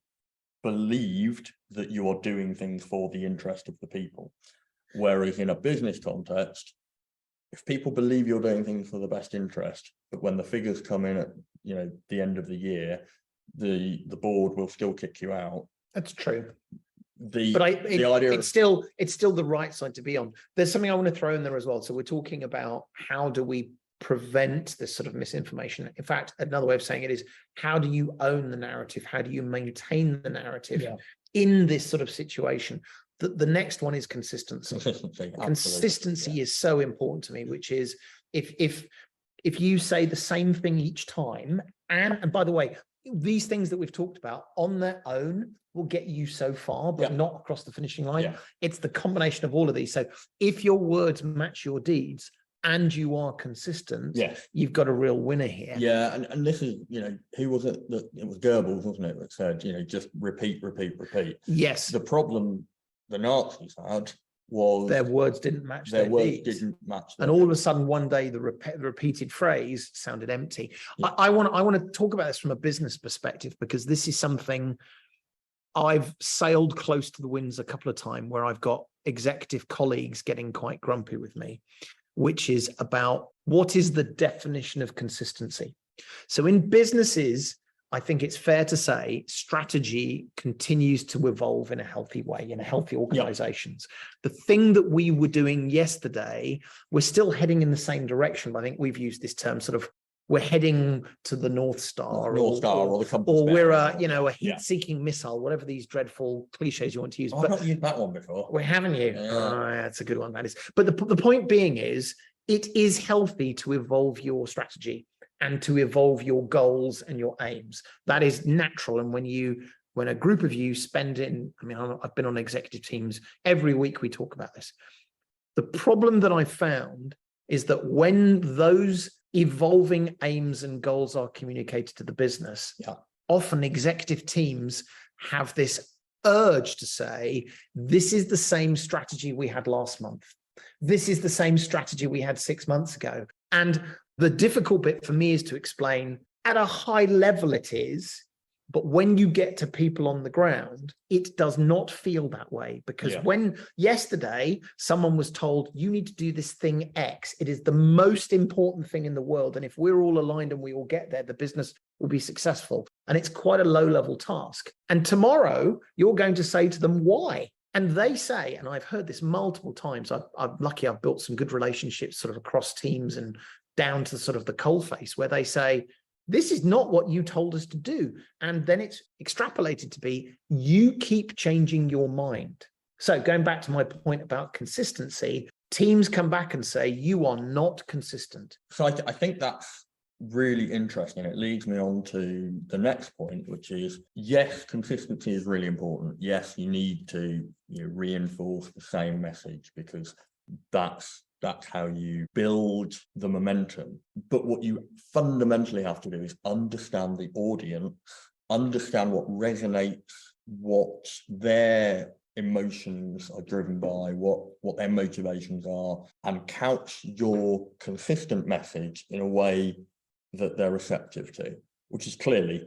believed that you are doing things for the interest of the people. Whereas in a business context, if people believe you're doing things for the best interest, but when the figures come in at, you know, the end of the year, the board will still kick you out. That's true. The idea it's still the right side to be on. There's something I want to throw in there as well. So we're talking about how do we prevent this sort of misinformation. In fact, another way of saying it is, how do you own the narrative? How do you maintain the narrative in this sort of situation? The next one is consistency. Consistency is so important to me, which is if you say the same thing each time, and by the way, these things that we've talked about on their own will get you so far, but not across the finishing line. It's the combination of all of these. So if your words match your deeds and you are consistent, you've got a real winner here. Yeah, and this is, you know, who was it? It was Goebbels, wasn't it, that said, you know, just repeat. Yes. The problem the Nazis had was their words didn't match their words deeds. didn't match, and all of a sudden one day the repeated phrase sounded empty. I want to talk about this from a business perspective, because this is something I've sailed close to the winds a couple of times, where I've got executive colleagues getting quite grumpy with me, which is about what is the definition of consistency. So in businesses, I think it's fair to say strategy continues to evolve in a healthy way, in healthy organizations. The thing that we were doing yesterday, we're still heading in the same direction. But I think we've used this term sort of, we're heading to the North Star, or the compass, or we're a heat-seeking missile, whatever these dreadful cliches you want to use. I've not used that one before. We haven't you? That's a good one, that is. But the point being is, it is healthy to evolve your strategy and to evolve your goals and your aims. That is natural. And when a group of you spend I've been on executive teams, every week we talk about this. The problem that I found is that when those evolving aims and goals are communicated to the business, often executive teams have this urge to say, this is the same strategy we had last month. This is the same strategy we had 6 months ago. And the difficult bit for me is to explain at a high level it is, but when you get to people on the ground, it does not feel that way. Because when yesterday someone was told, you need to do this thing X, it is the most important thing in the world. And if we're all aligned and we all get there, the business will be successful. And it's quite a low level task. And tomorrow you're going to say to them, why? And they say, and I've heard this multiple times, I'm lucky I've built some good relationships sort of across teams and down to sort of the coalface, where they say, this is not what you told us to do. And then it's extrapolated to be, you keep changing your mind. So going back to my point about consistency, teams come back and say, you are not consistent. So I think that's really interesting. It leads me on to the next point, which is, yes, consistency is really important. Yes, you need to reinforce the same message, because that's how you build the momentum. But what you fundamentally have to do is understand the audience, understand what resonates, what their emotions are driven by, what their motivations are, and couch your consistent message in a way that they're receptive to, which is clearly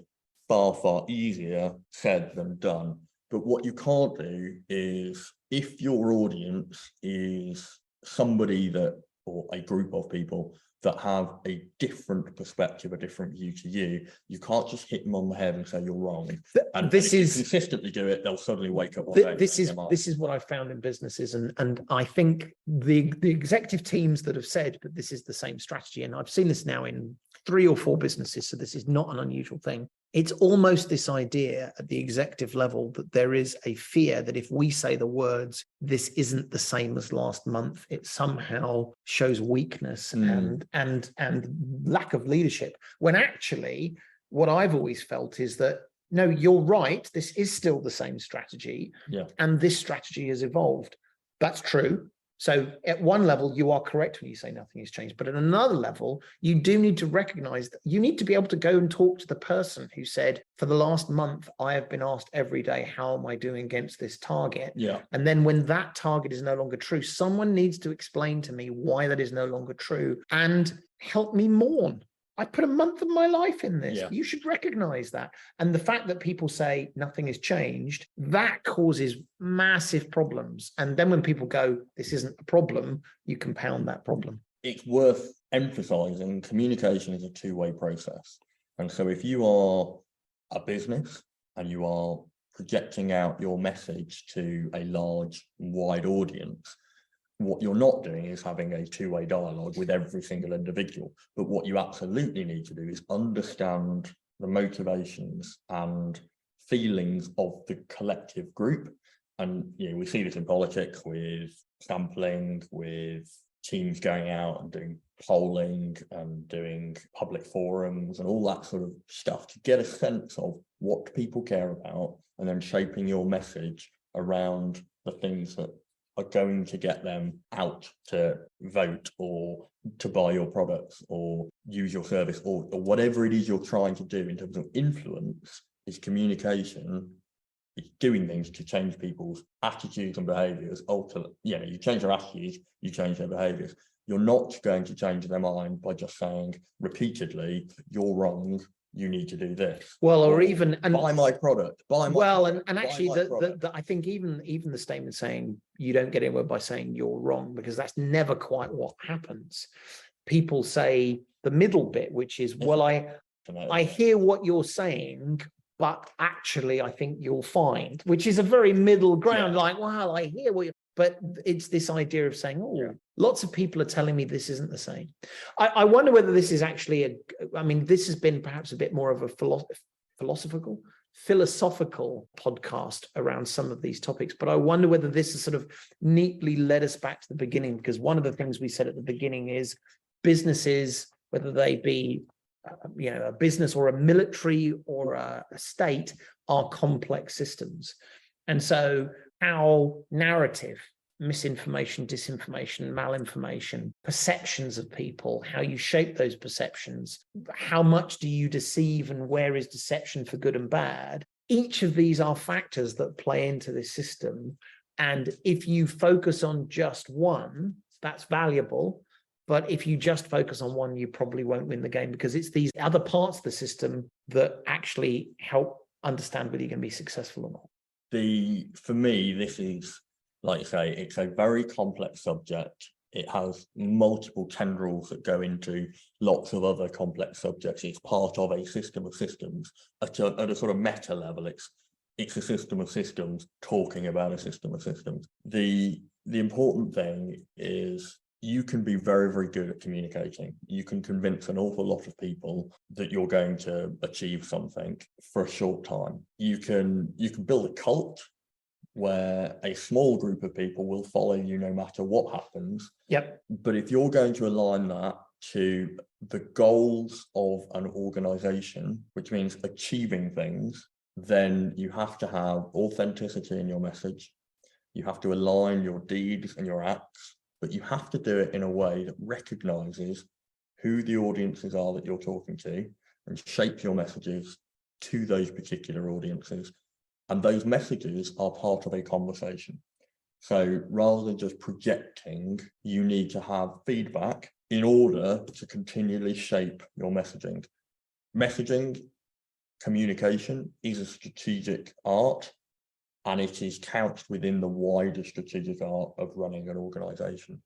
far, far easier said than done. But what you can't do is, if your audience is somebody that, or a group of people that have a different perspective, a different view to you, you can't just hit them on the head and say you're wrong. And if you consistently do it, they'll suddenly wake up one day. This is what I found in businesses, and I think the executive teams that have said that this is the same strategy, and I've seen this now in 3 or 4 businesses, so this is not an unusual thing. It's almost this idea at the executive level that there is a fear that if we say the words, this isn't the same as last month, it somehow shows weakness and lack of leadership. When actually, what I've always felt is that, no, you're right, this is still the same strategy, and this strategy has evolved. That's true. So at one level, you are correct when you say nothing has changed. But at another level, you do need to recognize that you need to be able to go and talk to the person who said, for the last month, I have been asked every day, how am I doing against this target? And then when that target is no longer true, someone needs to explain to me why that is no longer true and help me mourn. I put a month of my life in this. You should recognize that. And the fact that people say nothing has changed, that causes massive problems. And then when people go, this isn't a problem, you compound that problem. It's worth emphasizing communication is a two-way process. And so if you are a business and you are projecting out your message to a large, wide audience, what you're not doing is having a two-way dialogue with every single individual. But what you absolutely need to do is understand the motivations and feelings of the collective group. And we see this in politics with sampling, with teams going out and doing polling and doing public forums and all that sort of stuff to get a sense of what people care about, and then shaping your message around the things that are going to get them out to vote or to buy your products or use your service, or whatever it is you're trying to do in terms of influence. Is communication, is doing things to change people's attitudes and behaviors. Ultimately, you change their attitudes, you change their behaviors. You're not going to change their mind by just saying repeatedly, you're wrong, you need to do this. Well, or even buy my product. And actually, I think even the statement saying you don't get anywhere by saying you're wrong, because that's never quite what happens. People say the middle bit, which is, well, I hear what you're saying, but actually I think you'll find, which is a very middle ground. Like, well, I hear what you're. But it's this idea of saying, lots of people are telling me this isn't the same. I wonder whether this is actually this has been perhaps a bit more of a philosophical podcast around some of these topics, but I wonder whether this has sort of neatly led us back to the beginning, because one of the things we said at the beginning is businesses, whether they be a business or a military or a state, are complex systems. And so how narrative, misinformation, disinformation, malinformation, perceptions of people, how you shape those perceptions, how much do you deceive, and where is deception for good and bad? Each of these are factors that play into this system. And if you focus on just one, that's valuable. But if you just focus on one, you probably won't win the game, because it's these other parts of the system that actually help understand whether you're going to be successful or not. For me, this is, like you say, it's a very complex subject. It has multiple tendrils that go into lots of other complex subjects. It's part of a system of systems at a sort of meta level. It's a system of systems talking about a system of systems. The important thing is you can be very, very good at communicating. You can convince an awful lot of people that you're going to achieve something for a short time. You can build a cult where a small group of people will follow you no matter what happens. But if you're going to align that to the goals of an organization, which means achieving things, then you have to have authenticity in your message. You have to align your deeds and your acts, but you have to do it in a way that recognizes who the audiences are that you're talking to and shape your messages to those particular audiences. And those messages are part of a conversation. So rather than just projecting, you need to have feedback in order to continually shape your messaging. Messaging communication is a strategic art, and it is couched within the wider strategic art of running an organization.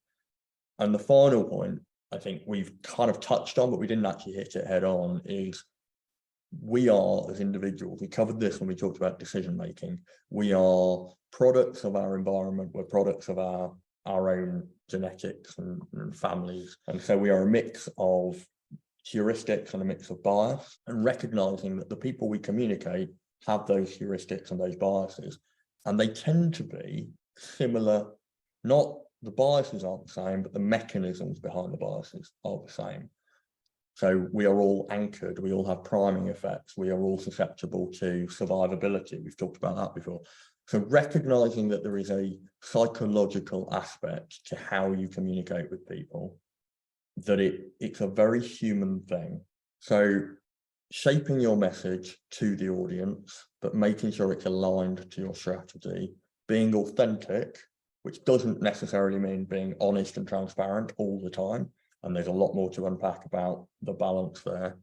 And the final point I think we've kind of touched on, but we didn't actually hit it head on, is we are, as individuals, we covered this when we talked about decision making, we are products of our environment, we're products of our own genetics and families. And so we are a mix of heuristics and a mix of bias, and recognizing that the people we communicate have those heuristics and those biases, and they tend to be similar. Not the biases aren't the same, but the mechanisms behind the biases are the same. So we are all anchored, we all have priming effects, we are all susceptible to survivability. We've talked about that before. So recognizing that there is a psychological aspect to how you communicate with people, that it's a very human thing. So shaping your message to the audience, but making sure it's aligned to your strategy, being authentic, which doesn't necessarily mean being honest and transparent all the time. And there's a lot more to unpack about the balance there.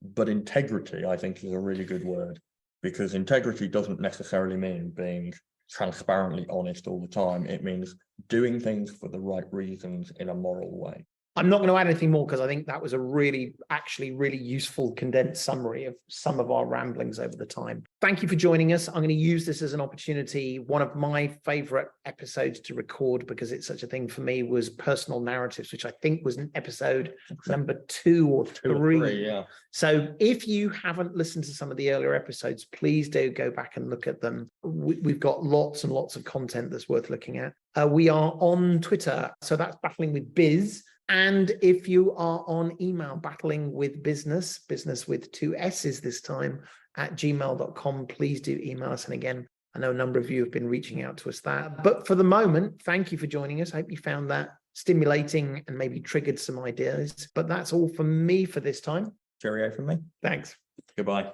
But integrity, I think, is a really good word, because integrity doesn't necessarily mean being transparently honest all the time. It means doing things for the right reasons in a moral way. I'm not going to add anything more, because I think that was a really useful condensed summary of some of our ramblings over the time. Thank you for joining us. I'm going to use this as an opportunity. One of my favorite episodes to record, because it's such a thing for me, was personal narratives, which I think was an episode number 2 or 3. Yeah. So if you haven't listened to some of the earlier episodes, please do go back and look at them. We've got lots and lots of content that's worth looking at. We are on Twitter, so that's Battling with Biz. And if you are on email, battling with business with 2 S's this time, at gmail.com, please do email us. And again, I know a number of you have been reaching out to us there. But for the moment, thank you for joining us. I hope you found that stimulating and maybe triggered some ideas. But that's all from me for this time. Cheerio from me. Thanks. Goodbye.